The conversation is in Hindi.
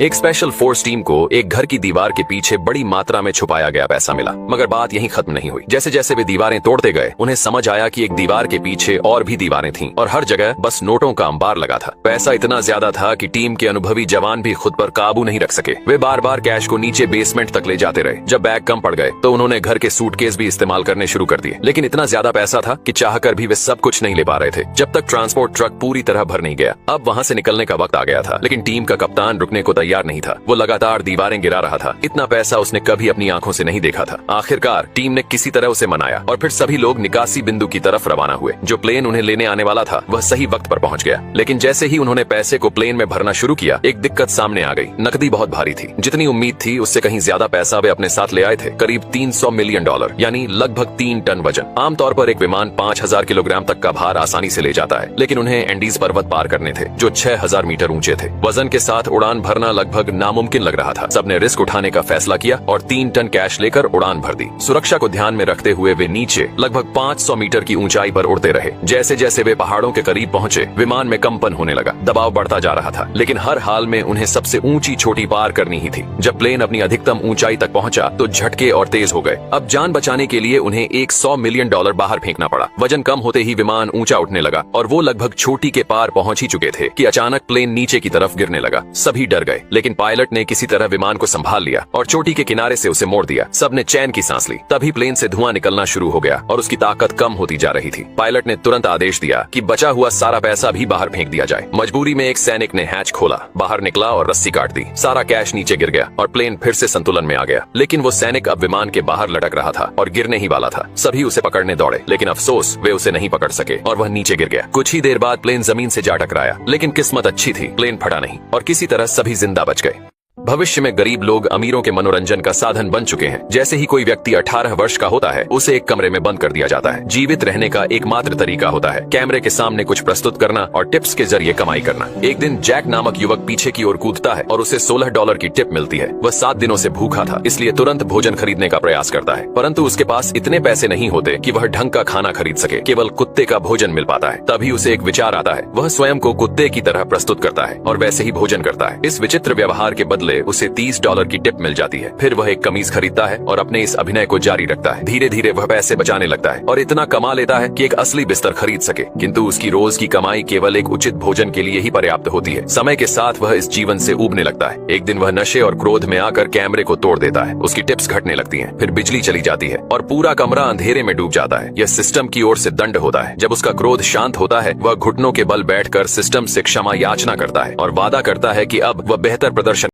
एक स्पेशल फोर्स टीम को एक घर की दीवार के पीछे बड़ी मात्रा में छुपाया गया पैसा मिला, मगर बात यहीं खत्म नहीं हुई। जैसे जैसे वे दीवारें तोड़ते गए, उन्हें समझ आया कि एक दीवार के पीछे और भी दीवारें थीं और हर जगह बस नोटों का अंबार लगा था। पैसा इतना ज्यादा था कि टीम के अनुभवी जवान भी खुद पर काबू नहीं रख सके। वे बार बार कैश को नीचे बेसमेंट तक ले जाते रहे। जब बैग कम पड़ गए तो उन्होंने घर के सूटकेस भी इस्तेमाल करने शुरू कर दिए, लेकिन इतना ज्यादा पैसा था कि चाहकर भी वे सब कुछ नहीं ले पा रहे थे, जब तक ट्रांसपोर्ट ट्रक पूरी तरह भर नहीं गया। अब वहां से निकलने का वक्त आ गया था, लेकिन टीम का कप्तान रुकने को तैयार नहीं था। वो लगातार दीवारें गिरा रहा था। इतना पैसा उसने कभी अपनी आंखों से नहीं देखा था। आखिरकार टीम ने किसी तरह उसे मनाया और फिर सभी लोग निकासी बिंदु की तरफ रवाना हुए। जो प्लेन उन्हें लेने आने वाला था वह सही वक्त पर पहुंच गया, लेकिन जैसे ही उन्होंने पैसे को प्लेन में भरना शुरू किया, एक दिक्कत सामने आ गई। नकदी बहुत भारी थी। जितनी उम्मीद थी उससे कहीं ज्यादा पैसा वे अपने साथ ले आए थे, करीब $300 मिलियन, यानी लगभग 3 टन वजन। आमतौर पर एक विमान 5000 किलोग्राम तक का भार आसानी से ले जाता है, लेकिन उन्हें एंडीज पर्वत पार करने थे जो 6000 मीटर ऊंचे थे। वजन के साथ उड़ान भरना लगभग नामुमकिन लग रहा था। सबने रिस्क उठाने का फैसला किया और 3 टन कैश लेकर उड़ान भर दी। सुरक्षा को ध्यान में रखते हुए वे नीचे लगभग 500 मीटर की ऊंचाई पर उड़ते रहे। जैसे जैसे वे पहाड़ों के करीब पहुंचे, विमान में कंपन होने लगा। दबाव बढ़ता जा रहा था, लेकिन हर हाल में उन्हें सबसे ऊंची चोटी पार करनी ही थी। जब प्लेन अपनी अधिकतम ऊंचाई तक पहुंचा तो झटके और तेज हो गए। अब जान बचाने के लिए उन्हें $100 मिलियन बाहर फेंकना पड़ा। वजन कम होते ही विमान ऊंचा उठने लगा और वो लगभग चोटी के पार पहुंच ही चुके थे कि अचानक प्लेन नीचे की तरफ गिरने लगा। सभी डर गए, लेकिन पायलट ने किसी तरह विमान को संभाल लिया और चोटी के किनारे से उसे मोड़ दिया। सबने चैन की सांस ली। तभी प्लेन से धुआं निकलना शुरू हो गया और उसकी ताकत कम होती जा रही थी। पायलट ने तुरंत आदेश दिया कि बचा हुआ सारा पैसा भी बाहर फेंक दिया जाए। मजबूरी में एक सैनिक ने हैच खोला, बाहर निकला और रस्सी काट दी। सारा कैश नीचे गिर गया और प्लेन फिर से संतुलन में आ गया। लेकिन वो सैनिक अब विमान के बाहर लटक रहा था और गिरने ही वाला था। सभी उसे पकड़ने दौड़े, लेकिन अफसोस वे उसे नहीं पकड़ सके और वह नीचे गिर गया। कुछ ही देर बाद प्लेन जमीन से जा टकराया, लेकिन किस्मत अच्छी थी, प्लेन फटा नहीं और किसी तरह सभी जिंदा बच गए। भविष्य में गरीब लोग अमीरों के मनोरंजन का साधन बन चुके हैं। जैसे ही कोई व्यक्ति 18 वर्ष का होता है, उसे एक कमरे में बंद कर दिया जाता है। जीवित रहने का एकमात्र तरीका होता है कैमरे के सामने कुछ प्रस्तुत करना और टिप्स के जरिए कमाई करना। एक दिन जैक नामक युवक पीछे की ओर कूदता है और उसे $16 की टिप मिलती है। वह 7 दिनों से भूखा था, इसलिए तुरंत भोजन खरीदने का प्रयास करता है, परंतु उसके पास इतने पैसे नहीं होते कि वह ढंग का खाना खरीद सके। केवल कुत्ते का भोजन मिल पाता है। तभी उसे एक विचार आता है। वह स्वयं को कुत्ते की तरह प्रस्तुत करता है और वैसे ही भोजन करता है। इस विचित्र व्यवहार के बदले उसे $30 की टिप मिल जाती है। फिर वह एक कमीज खरीदता है और अपने इस अभिनय को जारी रखता है। धीरे धीरे वह पैसे बचाने लगता है और इतना कमा लेता है कि एक असली बिस्तर खरीद सके। किंतु उसकी रोज की कमाई केवल एक उचित भोजन के लिए ही पर्याप्त होती है। समय के साथ वह इस जीवन से ऊबने लगता है। एक दिन वह नशे और क्रोध में आकर कैमरे को तोड़ देता है। उसकी टिप्स घटने लगती हैं, फिर बिजली चली जाती है और पूरा कमरा अंधेरे में डूब जाता है। यह सिस्टम की ओर से दंड होता है। जब उसका क्रोध शांत होता है, वह घुटनों के बल बैठकर सिस्टम से क्षमा याचना करता है और वादा करता है कि अब वह बेहतर प्रदर्शन